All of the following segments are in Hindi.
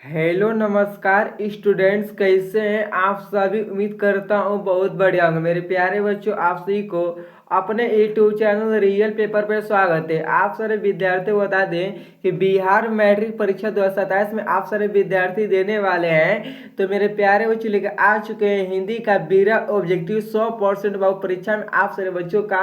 हेलो नमस्कार स्टूडेंट्स, कैसे हैं आप सभी। उम्मीद करता हूँ बहुत बढ़िया होंगे। मेरे प्यारे बच्चों, आप सभी को अपने यूट्यूब चैनल रियल पेपर पर स्वागत है। आप सारे विद्यार्थियों को बता दें कि बिहार मैट्रिक परीक्षा 2027 में आप सारे विद्यार्थी देने वाले हैं। तो मेरे प्यारे बच्चों लेकर आ चुके हैं हिंदी का बीरा ऑब्जेक्टिव 100% बहु परीक्षा में आप सारे बच्चों का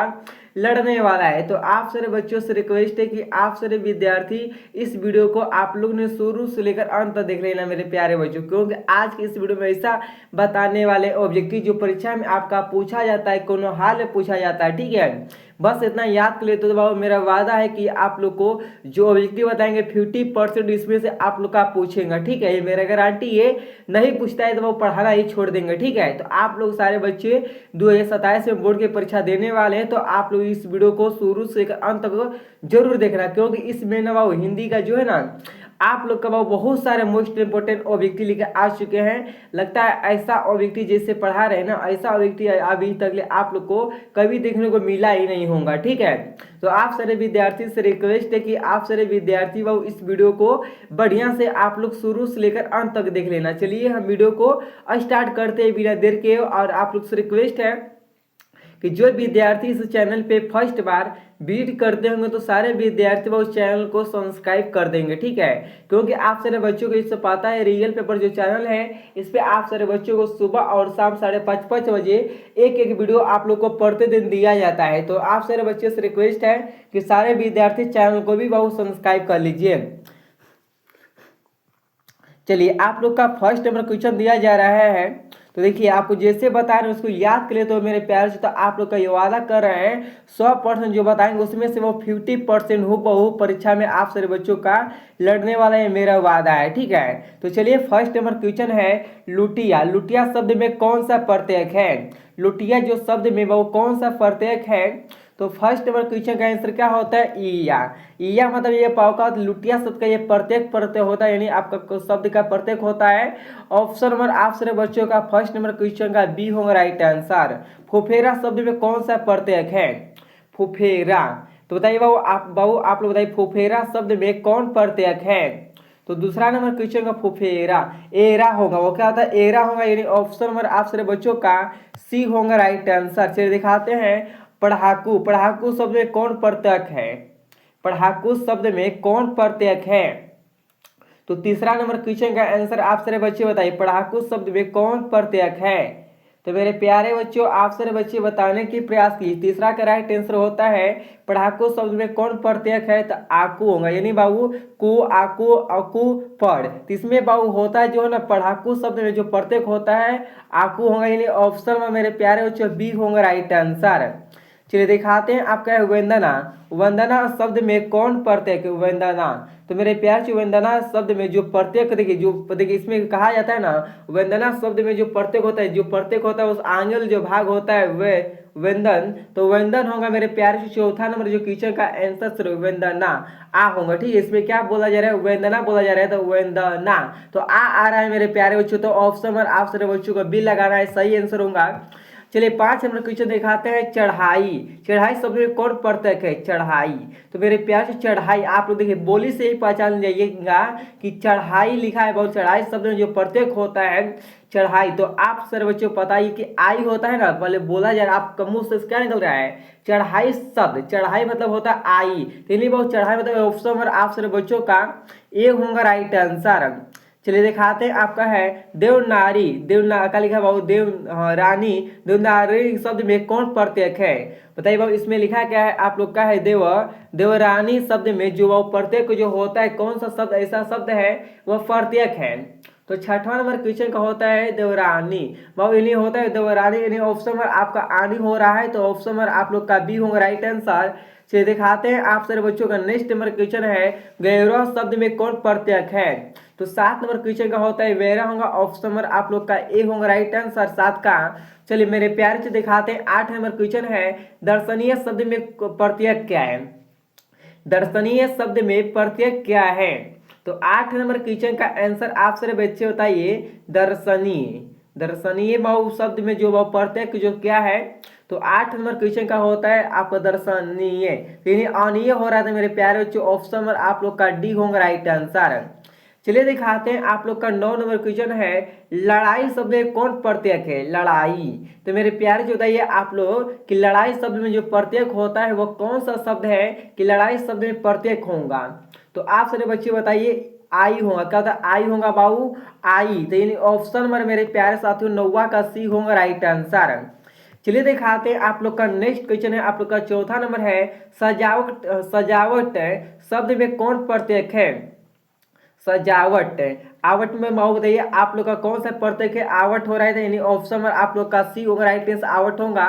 लड़ने वाला है। तो आप सारे बच्चों से रिक्वेस्ट है कि आप सारे विद्यार्थी इस वीडियो को आप लोग ने शुरू से लेकर अंत तक देख लेना मेरे प्यारे बच्चों, क्योंकि आज की इस वीडियो में ऐसा बताने वाले ऑब्जेक्टिव जो परीक्षा में आपका पूछा जाता है, कोनो हाल में पूछा जाता है। ठीक है, बस इतना याद कर ले तो बाबू मेरा वादा है कि आप लोग को जो ऑब्जेक्टिव बताएंगे 50% इसमें से आप लोग का पूछेंगे। ठीक है, ये मेरा गारंटी है। नहीं पूछता है तो वो पढ़ाना ही छोड़ देंगे। ठीक है, तो आप लोग सारे बच्चे 2027 में बोर्ड की परीक्षा देने वाले हैं। तो आप लोग इस वीडियो को शुरू से अंत तक जरूर देखना, क्योंकि इसमें ना बाबू हिंदी का जो है ना आप लोग का बहुत सारे मोस्ट इंपोर्टेंट ऑब्जेक्टिव लेकर आ चुके हैं। लगता है ऐसा ऑब्जेक्टिव जैसे पढ़ा रहे हैं ना, ऐसा ऑब्जेक्टिव अभी तक आप लोग को कभी देखने को मिला ही नहीं होगा। ठीक है, तो आप सारे विद्यार्थी से रिक्वेस्ट है कि आप सारे विद्यार्थी बाबू इस वीडियो को बढ़िया से आप लोग शुरू से लेकर अंत तक देख लेना। चलिए हम वीडियो को स्टार्ट करते हैं बिना देर के। और आप लोग से रिक्वेस्ट है कि जो विद्यार्थी इस चैनल पे फर्स्ट बार विजिट करते होंगे तो सारे विद्यार्थी वो उस चैनल को सब्सक्राइब कर देंगे। ठीक है, क्योंकि आप सारे बच्चों को इससे पता है रियल पेपर जो चैनल है इस पे आप सारे बच्चों को सुबह और शाम 5:30 बजे एक एक वीडियो आप लोग को पढ़ते दिन दिया जाता है। तो आप सारे बच्चों से रिक्वेस्ट है कि सारे विद्यार्थी चैनल को भी बहुत सब्सक्राइब कर लीजिए। चलिए, आप लोग का फर्स्ट नंबर क्वेश्चन दिया जा रहा है। तो देखिए, आपको जैसे बता रहे हैं उसको याद कर ले तो मेरे प्यार से। तो आप लोग का ये वादा कर रहे हैं 100% जो बताएंगे उसमें से वो 50% हो बहु परीक्षा में आप सारे बच्चों का लड़ने वाला है, मेरा वादा है। ठीक है, तो चलिए फर्स्ट नंबर क्वेश्चन है लुटिया। लुटिया शब्द में कौन सा प्रत्यय है? लुटिया जो शब्द में वो कौन सा प्रत्यय है? तो फर्स्ट नंबर क्वेश्चन का आंसर क्या होता है? ईया। ईया मतलब ये पावका लुटिया शब्द का ये प्रत्येक प्रत्यय होता है, यानी आपका शब्द का प्रत्येक होता है। ऑप्शन नंबर आप सारे बच्चों का फर्स्ट नंबर क्वेश्चन का बी होगा राइट आंसर। फुफेरा शब्द में कौन सा प्रत्यय है? फुफेरा। तो बताइए बाबू आप लोग बताइए फुफेरा शब्द में कौन प्रत्यय है? तो दूसरा नंबर क्वेश्चन का फुफेरा एरा होगा। वो क्या होता है? एरा होगा, यानी ऑप्शन नंबर आप सारे बच्चों का सी होगा राइट आंसर। चलिए दिखाते हैं पढ़ाकू। पढ़ाकू शब्द में कौन प्रत्यय है? पढ़ाकू शब्द में कौन प्रत्यय है? तो तीसरा नंबर क्वेश्चन का आंसर आप सारे बच्चे बताइए पढ़ाकू शब्द में कौन प्रत्यय है? तो मेरे प्यारे बच्चों आप सारे बच्चे बताने की प्रयास कीजिए। तीसरा का राइट आंसर होता है पढ़ाकू शब्द में कौन प्रत्यय है? तो आकू होगा, यानी बाबू कु आकू अकू पढ़। तो इसमें बाबू होता है जो है ना पढ़ाकू शब्द में जो प्रत्यय होता है आकू होगा, यानी ऑप्शन में मेरे प्यारे बच्चों बी होगा राइट आंसर। चलिए दिखाते हैं आपका है वंदना। वंदना शब्द में कौन प्रत्यय है? वंदना। तो मेरे प्यार से वंदना शब्द में जो प्रत्यय देखिए इसमें कहा जाता है ना वंदना शब्द में जो प्रत्यय होता है, जो प्रत्यय होता है उस आंगल जो भाग होता है वह वंदन। तो वंदन होगा मेरे प्यार से। चौथा नंबर जो क्वेश्चन का आंसर वंदना आ होगा। ठीक है, इसमें क्या बोला जा रहा है? वंदना बोला जा रहा है, तो वंदना। तो आ रहा है मेरे प्यारे बच्चों। तो ऑप्शन नंबर आप सारे बच्चों को बी लगाना है, सही आंसर होगा। चलिए 5 नंबर क्वेश्चन दिखाते हैं चढ़ाई। चढ़ाई शब्द में कौन प्रत्यय है? चढ़ाई। तो मेरे प्यार से चढ़ाई आप लोग देखिए बोली से ही पहचान जाइएगा कि चढ़ाई लिखा है। बहुत चढ़ाई शब्द में जो प्रत्यय होता है चढ़ाई। तो आप सर बच्चों बताइए कि आई होता है ना, पहले बोला जा रहा है आपका मुंह से क्या निकल रहा है? चढ़ाई शब्द। चढ़ाई मतलब होता है आई, तो नहीं बहुत चढ़ाई मतलब ऑप्शन नंबर आप सर बच्चों का ए होगा राइट आंसर। चलिए दिखाते हैं आपका है देवनारी। देवना का लिखा है बाबू देव रानी। देवनारी शब्द में कौन प्रत्यय है? बताइए बाबू इसमें लिखा क्या है आप लोग का है देवरानी शब्द में जो वो प्रत्यय जो होता है कौन सा शब्द ऐसा शब्द है वह प्रत्यय है? तो छठवां नंबर क्वेश्चन का होता है देवरानी। बाबू इन्हीं होता है देवरानी, यानी ऑप्शन नंबर आपका आनी हो रहा है। तो ऑप्शन नंबर आप लोग का बी होगा राइट आंसर। चलिए दिखाते हैं आप सारे बच्चों का नेक्स्ट नंबर क्वेश्चन है गैरव शब्द में कौन प्रत्यय है? तो 7 नंबर क्वेश्चन का होता है वेरा होगा। ऑप्शन नंबर आप लोग का ए होगा राइट आंसर 7 का। चलिए मेरे प्यारे से दिखाते हैं 8 नंबर क्वेश्चन है दर्शनीय शब्द में प्रत्यय क्या है? दर्शनीय शब्द में प्रत्यय क्या है? तो 8 नंबर क्वेश्चन का आंसर आप सारे बच्चे बताइए दर्शनीय। दर्शनीय बहु शब्द में जो बहु प्रत्यय जो क्या है? तो 8 नंबर क्वेश्चन का होता है आपका दर्शनीय, यानी अनीय हो रहा था मेरे प्यारे बच्चों। ऑप्शन नंबर आप लोग का डी होगा राइट आंसर। चलिए दिखाते हैं आप लोग का 9 नंबर क्वेश्चन है, लड़ाई शब्द में कौन प्रत्यय है? लड़ाई। तो मेरे प्यारे जो बताइए आप लोग कि लड़ाई शब्द में जो प्रत्यय होता है वो कौन सा शब्द है कि लड़ाई शब्द में प्रत्यय होगा? तो आप सारे बच्चे बताइए, आई होगा। क्या होता है? आई होगा बाबू, आई। तो यानी ऑप्शन नंबर मेरे प्यारे साथियों 9 का सी होगा राइट आंसर। चलिए दिखाते हैं आप लोग का नेक्स्ट क्वेश्चन है, आप लोग का चौथा नंबर है, सजावट। सजावट शब्द में कौन प्रत्यय है? सजावट। आवट में माओ बताइए आप लोग का कौन सा प्रत्यय है? आवट हो रहा है, यानी ऑप्शन नंबर आप लोग का सी होगा राइट आंसर, आवट होगा।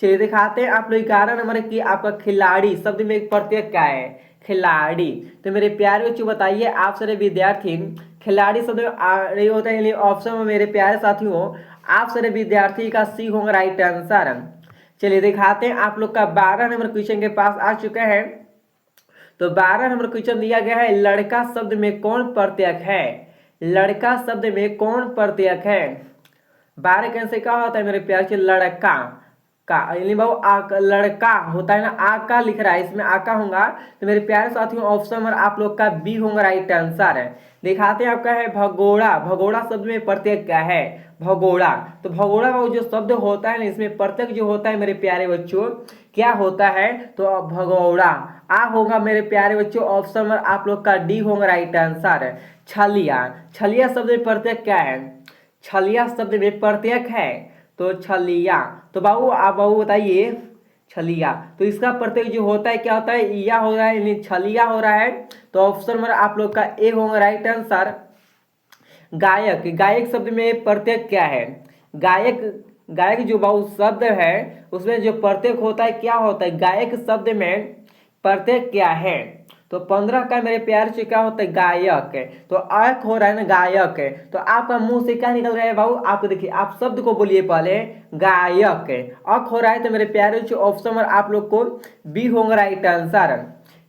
चलिए दिखाते हैं आप लोग 11 नंबर की आपका खिलाड़ी शब्द में एक प्रत्यय क्या है? खिलाड़ी। तो मेरे प्यारे बच्चों बताइए आप सारे विद्यार्थी, खिलाड़ी शब्द में होता है, यानी ऑप्शन में मेरे प्यारे साथियों आप सारे विद्यार्थी का सी होगा राइट आंसर। चलिए दिखाते हैं आप लोग का 12 नंबर क्वेश्चन के पास आ चुका है। तो 12 नंबर क्वेश्चन दिया गया है, लड़का शब्द में कौन प्रत्यय है? लड़का शब्द में कौन प्रत्यय है? 12 के आंसर क्या होता है मेरे प्यार से? लड़का का, यानी बाबू लड़का होता है ना, आ का लिख रहा है, इसमें आ का होगा। तो मेरे प्यारे साथियों ऑप्शन नंबर आप लोग का बी होगा राइट आंसर है। दिखाते हैं आपका है भगोड़ा। भगोड़ा शब्द में प्रत्यय क्या है? भगोड़ा। तो भगोड़ा बाबू जो शब्द होता है ना, इसमें प्रत्यय जो होता है मेरे प्यारे बच्चों क्या होता है? तो भगोड़ा आ होगा मेरे प्यारे बच्चों, ऑप्शन नंबर आप लोग का डी होगा राइट आंसर है। छलिया। छलिया शब्द में प्रत्यय क्या है? छलिया शब्द में प्रत्यय है तो छलिया। तो बाबू बताइए, छलिया। तो इसका प्रत्यय जो होता है क्या होता है? या हो रहा है, यानी छलिया हो रहा है। तो ऑप्शन नंबर आप लोग का ए होगा राइट आंसर। गायक। गायक शब्द में प्रत्यय क्या है? गायक। गायक जो बाबू शब्द है उसमें जो प्रत्यय होता है क्या होता है? गायक शब्द में प्रत्यय क्या है? तो 15 का मेरे प्यार से क्या होता है? गायक। तो अर्थ हो रहा है ना गायक। तो आपका मुंह से क्या निकल रहा है बाबू? आपको देखिए, आप शब्द को बोलिए पहले, गायक। अर्थ हो रहा है, तो मेरे प्यारे से ऑप्शन नंबर आप लोग को बी होगा राइट आंसर।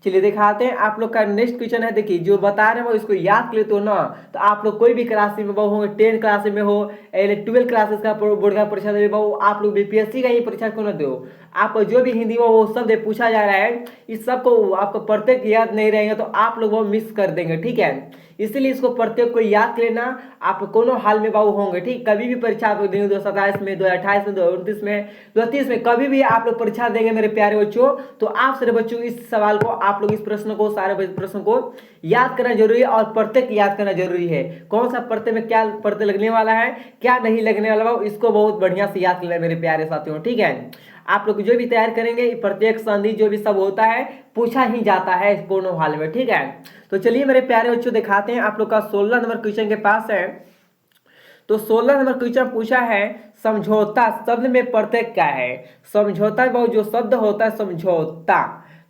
चलिए दिखाते हैं आप लोग का नेक्स्ट क्वेश्चन है। देखिए जो बता रहे हैं वो इसको याद कर लेते हो ना, तो आप लोग कोई भी क्लास में हो, 10 क्लास में हो, 12 क्लासेस का बोर्ड का परीक्षा दे, आप लोग बीपीएससी का ही परीक्षा क्यों ना दो, आप जो भी हिंदी में वो शब्द पूछा जा रहा है, इस सब को आपको प्रत्येक याद नहीं रहेंगे तो आप लोग वो मिस कर देंगे, ठीक है। इसलिए इसको प्रत्येक को याद कर लेना, आप कोनो हाल में बाबू होंगे, ठीक। कभी भी परीक्षा आप देंगे 2027 में, 2028 में, 2029 में, 2030 में, कभी भी आप लोग परीक्षा देंगे मेरे प्यारे बच्चों, तो आप सारे बच्चों इस सवाल को, आप लोग इस प्रश्न को, सारे प्रश्न को याद करना जरूरी है और प्रत्येक याद करना जरूरी है। कौन सा प्रत्यय में क्या प्रत्यय लगने वाला है, क्या नहीं लगने वाला है, इसको बहुत बढ़िया से याद करना है मेरे प्यारे साथियों, ठीक है। आप लोग जो भी तैयार करेंगे प्रत्येक संधि जो भी सब होता है पूछा ही जाता है कोनो हाल में, ठीक है। तो चलिए मेरे प्यारे बच्चों दिखाते हैं आप लोग का 16 नंबर क्वेश्चन के पास है। तो 16 नंबर क्वेश्चन पूछा है, समझौता शब्द में प्रत्यय क्या है? समझौता बहु जो शब्द होता है समझौता,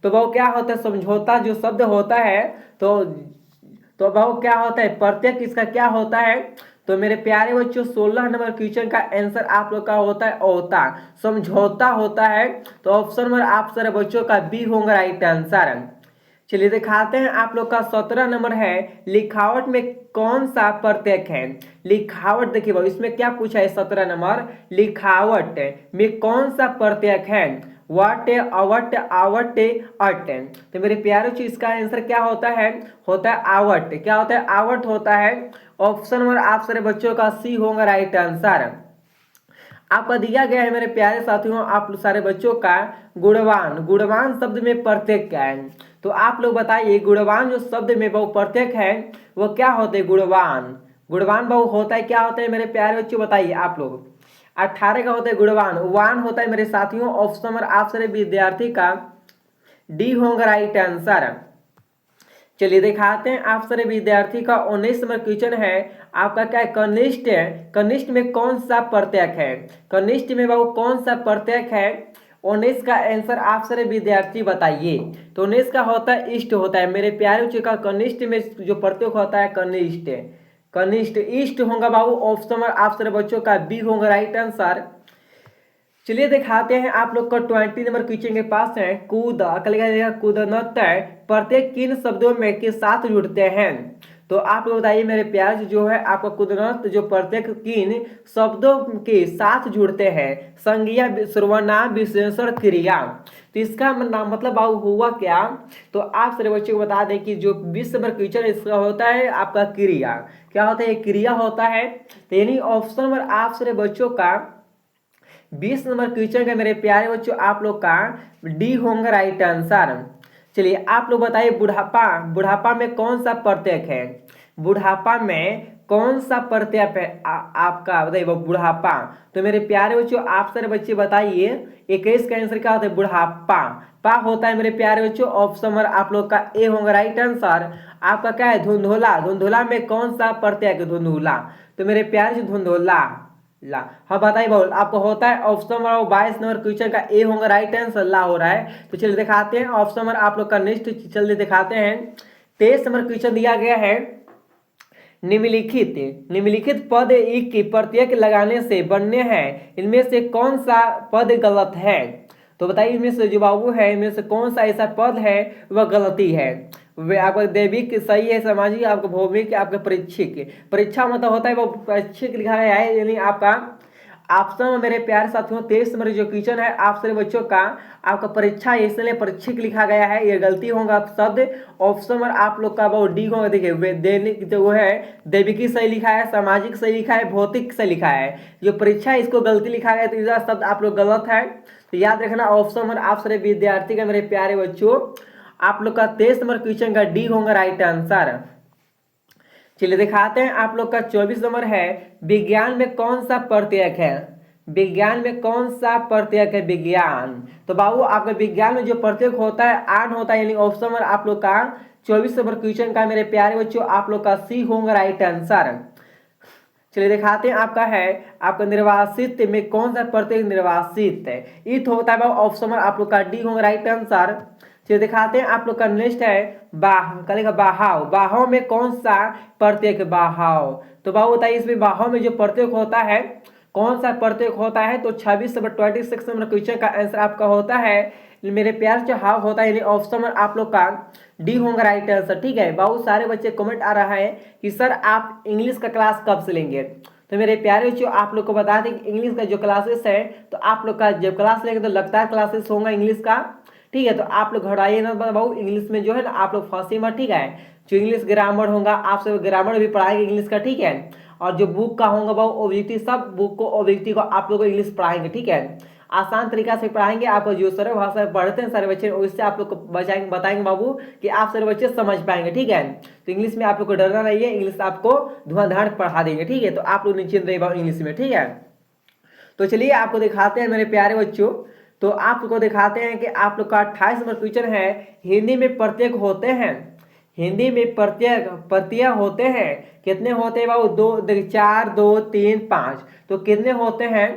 तो बहु क्या होता है? समझौता जो शब्द होता है तो बहु क्या होता है? प्रत्यय किसका क्या होता है? तो मेरे प्यारे बच्चों 16 नंबर क्वेश्चन का आंसर आप लोग का होता है ओता, समझौता होता है। तो ऑप्शन नंबर आप सारे बच्चों का बी होगा राइट आंसर। चलिए दिखाते हैं आप लोग का 17 नंबर है, लिखावट में कौन सा प्रत्यय है? लिखावट देखिए भाई इसमें क्या पूछा है 17 नंबर, लिखावट में कौन सा प्रत्यय है? वट, अवट, आवट, अट। तो मेरे प्यारे बच्चों इसका आंसर क्या होता है? होता है आवट। क्या होता है? आवट होता है। ऑप्शन नंबर आप सारे बच्चों का सी होगा राइट आंसर। आपका दिया गया है मेरे प्यारे साथियों आप सारे बच्चों का गुणवान। गुणवान शब्द में प्रत्यय क्या है? तो आप लोग बताइए गुणवान जो शब्द में बहु प्रत्यय है वो क्या होते हैं? गुणवान। गुणवान बहु होता है क्या होता है मेरे प्यारे बच्चों बताइए आप लोग? 18 का होता है गुणवान। वान होता है मेरे साथियों ऑप्शन नंबर आप सारे विद्यार्थी का डी होगा राइट आंसर। चलिए दिखाते हैं आप सारे विद्यार्थी का 19 नंबर क्वेश्चन है, आपका क्या है? कनिष्ठ है। कनिष्ठ में कौन सा प्रत्यय है? कनिष्ठ में बाबू कौन सा प्रत्यय है? 19 का आंसर आप सारे विद्यार्थी बताइए। तो 19 का होता है इष्ट होता है मेरे प्यारे बच्चों का, कनिष्ठ में जो प्रत्यय होता है कनिष्ठ। कनिष्ठ इष्ट होगा बाबू, ऑप्शन नंबर आप सारे बच्चों का बी होगा राइट आंसर। चलिए दिखाते हैं आप लोग का 20 नंबर क्वेश्चन के पास है, कूद कूदनत प्रत्येक किन शब्दों में के साथ जुड़ते हैं? तो आप लोग बताइए मेरे प्यार से, जो है आपका कुदरत जो प्रत्येक किन शब्दों के साथ जुड़ते हैं, संज्ञा सर्वनाम विशेषण क्रिया। तो इसका मतलब हुआ क्या, तो आप सारे बच्चों को बता दें कि जो 20 नंबर क्वेश्चन इसका होता है आपका क्रिया। क्या होता है, क्रिया होता है। तो यानी ऑप्शन नंबर आप सारे बच्चों का 20 नंबर क्वेश्चन का मेरे प्यारे बच्चों आप लोग का डी होगा राइट आंसर। चलिए आप लोग बताइए, बुढ़ापा, बुढ़ापा में कौन सा प्रत्यय है, बुढ़ापा में कौन सा प्रत्यय है आपका, बताइए वो बुढ़ापा। तो मेरे प्यारे बच्चों आप सारे बच्चे बताइए 21 का आंसर क्या होता है, बुढ़ापा। पा होता है मेरे प्यारे बच्चों ऑप्शन नंबर आप लोग का ए होगा राइट आंसर। आपका क्या है, धुंधुला, धुंधुला में कौन सा प्रत्यय है, धुंधुला। तो मेरे प्यारे से धुंधुला ला, हाँ बताइए बोल, आपको होता है ऑप्शन नंबर 22 नंबर क्वेश्चन का ए होगा राइट आंसर, ला हो रहा है। तो चलिए दिखाते हैं ऑप्शन नंबर आप लोग का नेक्स्ट, चलिए दिखाते हैं। 23 नंबर क्वेश्चन दिया गया है, निम्नलिखित निम्नलिखित पद एक की प्रत्येक लगाने से बनने हैं, इनमें से कौन सा पद गलत है। तो बताइए इनमें से जो बाबू है, इनमें से कौन सा ऐसा पद है वह गलती है। वे आपका दैविक सही है, सामाजिक आपका भौमिक आपका परीक्षिक, परीक्षा मतलब होता है वो परीक्षिक लिखा गया है, यानी आपका ऑप्शन में मेरे प्यारे साथियों 23 नंबर जो क्वेश्चन है आप सभी बच्चों का आपका परीक्षा इसलिए परीक्षिक लिखा गया है, ये गलती होगा शब्द। ऑप्शन में आप लोग का वो डी होगा, देखिए दैनिक जो है दैविकी सही लिखा है, सामाजिक सही लिखा है, भौतिक सही लिखा है, जो परीक्षा इसको गलती लिखा गया, तो इसका शब्द आप लोग गलत है। तो याद रखना ऑप्शन में आप सभी विद्यार्थी का मेरे प्यारे बच्चों आप लोग का 23 नंबर क्वेश्चन का डी होगा राइट आंसर। चलिए दिखाते हैं आप लोग का 24 नंबर है, विज्ञान में कौन सा प्रत्यय है, विज्ञान में कौन सा प्रत्यय है, विज्ञान। तो बाबू आपका विज्ञान में जो प्रत्यय होता है आन होता है, यानी ऑप्शन नंबर आप लोग का 24 नंबर क्वेश्चन का मेरे प्यारे बच्चों आप लोग का सी होगा राइट आंसर। चलिए दिखाते हैं आपका है, आपका निर्वासित में कौन सा प्रत्यय निर्वासित है, इत होता है ऑप्शन नंबर आप लोग का डी होगा राइट आंसर। चलिए दिखाते हैं आप लोग का नेक्स्ट है, करेगा बहाव, बहाव में कौन सा प्रत्यय है, बहाव। तो बाबू बताइए इसमें बहाव में जो प्रत्यय होता है कौन सा प्रत्यय होता है, तो 26 नंबर 26 नंबर क्वेश्चन का आंसर आपका होता है मेरे प्यार जो हाव होता है, यानी ऑप्शन में आप लोग का डी होगा राइट आंसर। ठीक है, बहुत सारे बच्चे कमेंट आ रहा है कि सर आप इंग्लिश का क्लास कब से लेंगे। तो मेरे प्यारे बच्चों आप लोग को बता दें कि इंग्लिश का जो क्लासेस है, तो आप लोग का जब क्लास लेंगे तो लगातार क्लासेस होगा इंग्लिश का। ठीक है, तो आप लोग घबराइए ना बाबू, इंग्लिश में जो है ना आप लोग फंसी मत। ठीक है, जो इंग्लिश ग्रामर होगा आप सब ग्रामर भी पढ़ाएंगे इंग्लिश का। ठीक है, और जो बुक का होगा बाबू ओब्जेक्टिव, सब बुक को ओब्जेक्टिव को आप लोग को इंग्लिश पढ़ाएंगे। ठीक है, आसान तरीका से पढ़ाएंगे, आपको जो सरल भाषा पढ़ते हैं सारे बच्चे उससे आप लोग को बताएंगे बाबू कि आप सारे बच्चे समझ पाएंगे। ठीक है, तो इंग्लिश में आप लोग को डरना नहीं है, इंग्लिश आपको धुआंधार पढ़ा देंगे। ठीक है, तो आप लोग निश्चिंत रहिए बाबू इंग्लिश में। ठीक है, तो चलिए आपको दिखाते हैं मेरे प्यारे बच्चों, तो आप लोग को दिखाते हैं कि आप लोग का 28 नंबर क्वेश्चन है, हिंदी में प्रत्यय होते हैं, हिंदी में प्रत्यय होते हैं कितने होते हैं बाबू, 2 4 2 3 5, तो कितने होते हैं।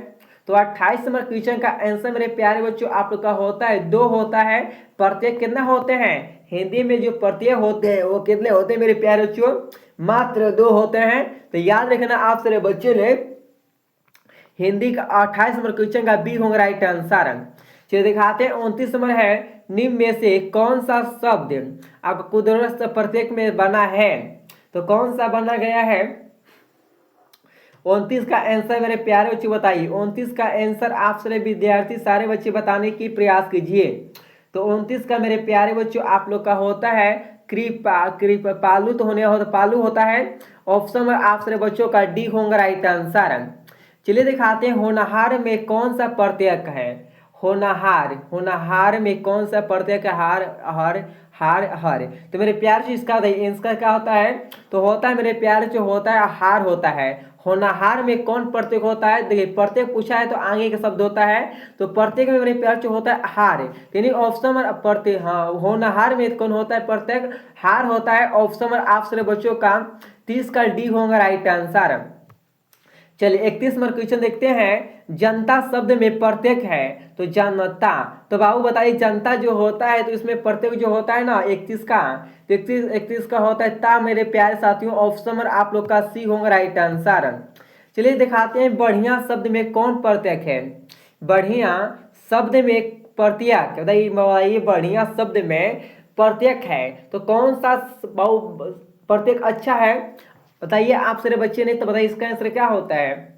तो 28 नंबर क्वेश्चन का आंसर मेरे प्यारे बच्चों आप लोग का होता है 2 होता है। प्रत्यय कितना होते हैं, हिंदी में जो प्रत्यय होते हैं वो कितने होते हैं मेरे प्यारे बच्चों, मात्र 2 होते हैं। तो याद रखना आप सारे बच्चे ने हिंदी का 28 नंबर क्वेश्चन का बी होगा राइट आंसर। चलिए दिखाते हैं 29 नंबर है, निम्न में से कौन सा शब्द आपका कुदरत प्रत्येक में बना है, तो कौन सा बना गया है। 29 का आंसर मेरे प्यारे बच्चे बताइए, 29 का आंसर आप सारे विद्यार्थी सारे बच्चे बताने की प्रयास कीजिए। तो 29 का मेरे प्यारे बच्चों आप लोग का होता है पालू, तो होने होता पालू होता है। ऑप्शन में आप सारे बच्चों का डी होगा राइट आंसर। चलिए दिखाते हैं होनहार में कौन सा प्रत्यय है, होनहार, होनहार में कौन सा प्रत्यय है, हार हर हार हर। तो मेरे प्यार से इसका क्या होता है, तो होता है मेरे प्यार से होता है हार होता है। होनहार में कौन प्रत्यय होता है, देखिए प्रत्यय पूछा है तो आगे का शब्द होता है, तो प्रत्यय में मेरे प्यार से होता है हार, यानी ऑप्शन में प्रत्यय, हाँ होनहार में कौन होता है प्रत्यय, हार होता है। ऑप्शन में आप सारे बच्चों का 30 का डी होगा राइट आंसर। चलिए 31 नंबर क्वेश्चन देखते हैं, जनता शब्द में प्रत्यय है, तो जनता। तो बाबू बताइए जनता जो होता है तो इसमें प्रत्यय जो होता है ना 31 का, तो 31 का होता है ता मेरे प्यारे साथियों। ऑप्शन में आप लोग का सी होगा राइट आंसर। चलिए दिखाते हैं बढ़िया शब्द में कौन प्रत्यय है, बढ़िया शब्द में प्रत्यय बताइए, बढ़िया शब्द में प्रत्यय है तो कौन सा प्रत्येक अच्छा है। बताइए आप सारे बच्चे, नहीं तो बताइए इसका आंसर क्या होता है।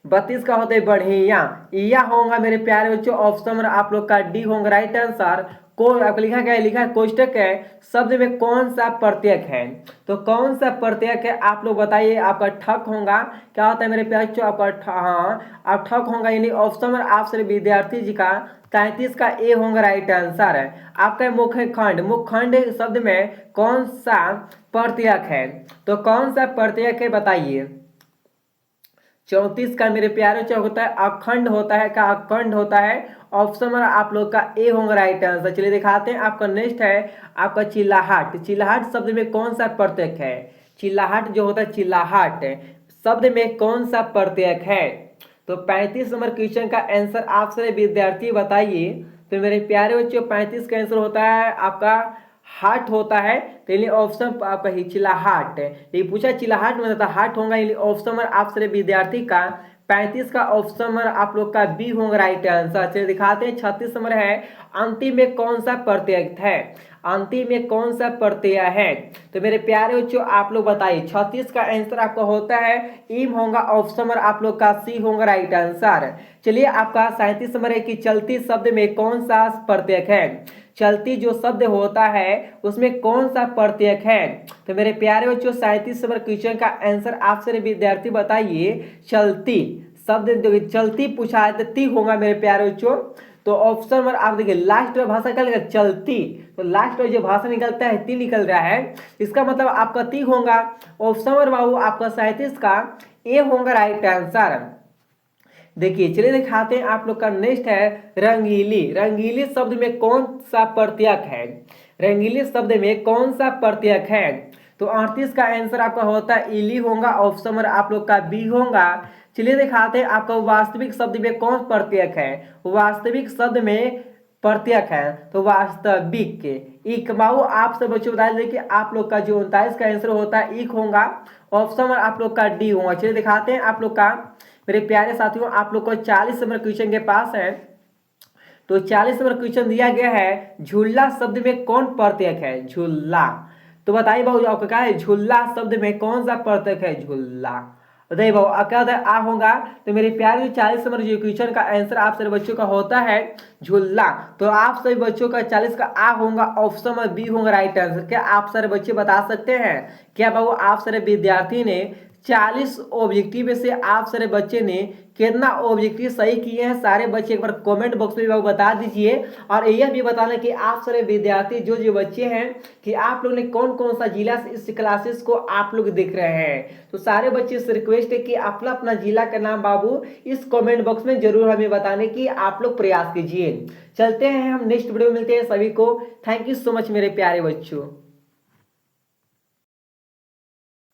32 का होता है बढ़िया, या होगा मेरे प्यारे बच्चों ऑप्शन नंबर आप लोग का डी होगा राइट आंसर। को आपको लिखा क्या है, लिखा है कोष्टक है, शब्द में कौन सा प्रत्यय है, तो कौन सा प्रत्यय है आप लोग बताइए। आपका ठक होगा, क्या होता है मेरे प्यारे बच्चों आपका हाँ आप ठक होगा, यानी ऑप्शन नंबर आप सभी विद्यार्थी जी का 33 का ए होगा राइट आंसर है। आपका मुखखंड, मुखखंड शब्द में कौन सा प्रत्यय है, तो कौन सा प्रत्यय है बताइए। 34 का मेरे प्यारे बच्चों होता है अखंड होता है, का अखंड होता है। ऑप्शन नंबर आप लोग का ए होगा राइट आंसर। चलिए दिखाते हैं। आपका नेक्स्ट है आपका चिल्लाहट। चिल्लाहट शब्द में कौन सा प्रत्यय है, चिल्लाहट जो होता है चिल्लाहट शब्द में कौन सा प्रत्यय है, तो 35 नंबर क्वेश्चन का आंसर आप सारे विद्यार्थी बताइए। तो मेरे प्यारे बच्चों 35 का आंसर होता है आपका हाट होता है, तो यानी ऑप्शन आपका ही चिल्लाहट। ये पूछा चिल्लाहट में था हाट होगा, यानी ऑप्शन नंबर आप सारे विद्यार्थी का 35 का ऑप्शन नंबर आप लोग का बी होगा राइट आंसर। चलिए दिखाते हैं। 36 नंबर है अंतिम में कौन सा प्रत्यय है, अंतिम में कौन सा प्रत्यय है, तो मेरे प्यारे बच्चों आप लोग बताइए। 36 का आंसर आपका होता है इम होगा, ऑप्शन नंबर आप लोग का सी होगा राइट आंसर। चलिए आपका 37 नंबर है कि चलती शब्द में कौन सा प्रत्यय है, चलती जो शब्द होता है उसमें कौन सा प्रत्यय है, तो मेरे प्यारे बच्चों 37 नंबर क्वेश्चन का आंसर आप सारे विद्यार्थी बताइए। चलती शब्द चलती पूछा है तो ती होगा मेरे प्यारे बच्चों। तो ऑप्शन नंबर आप देखिए लास्ट में भाषा क्या निकल चलती, तो लास्ट में जो भाषा निकलता है ती निकल रहा है, इसका मतलब आपका ती होगा। ऑप्शन नंबर बाबू आपका 37 का ए होगा राइट आंसर। देखिए चलिए दिखाते हैं आप लोग का नेक्स्ट है रंगीली। रंगीली शब्द में कौन सा प्रत्यय है, रंगीली शब्द में कौन सा प्रत्यय है, तो 38 का आंसर आपका होता है इली होगा, ऑप्शन नंबर आप लोग का बी होगा। चलिए दिखाते हैं आपका वास्तविक शब्द में कौन प्रत्यय है, वास्तविक शब्द में प्रत्यय है तो वास्तविक इक बाबू आप सब बच्चों बता दें कि आप लोग का जो 39 का आंसर होता है इक होगा, ऑप्शन नंबर आप लोग का डी होगा। चलिए दिखाते हैं आप लोग का मेरे प्यारे साथियों आप लोग को 40 नंबर क्वेश्चन के पास है। तो 40 नंबर क्वेश्चन दिया गया है झूला शब्द में कौन प्रत्यय है, झूला, तो बताइए बाबू आपका क्या है झूला शब्द में कौन सा प्रत्यय है, झूला, बताइए बाबू क्या होता है आ होगा। तो मेरे प्यारे 40 नंबर जो क्वेश्चन का आंसर आप सभी बच्चों का होता है झूला, तो आप सभी बच्चों का 40 का आ होगा, ऑप्शन नंबर बी होगा राइट आंसर। क्या आप सारे बच्चे बता सकते हैं, क्या बाबू आप सारे विद्यार्थी ने 40 ऑब्जेक्टिव में से आप सारे बच्चे ने कितना ऑब्जेक्टिव सही किए हैं, सारे बच्चे एक बार कमेंट बॉक्स में बता दीजिए। और यह भी बताना कि आप सारे विद्यार्थी जो जो बच्चे हैं कि आप लोग ने कौन कौन सा जिला से इस क्लासेस को आप लोग देख रहे हैं, तो सारे बच्चे से रिक्वेस्ट है कि अपना अपना जिला का नाम बाबू इस कमेंट बॉक्स में जरूर हमें बताने की आप लोग प्रयास कीजिए। चलते हैं हम नेक्स्ट वीडियो में मिलते हैं सभी को। थैंक यू सो मच मेरे प्यारे बच्चों।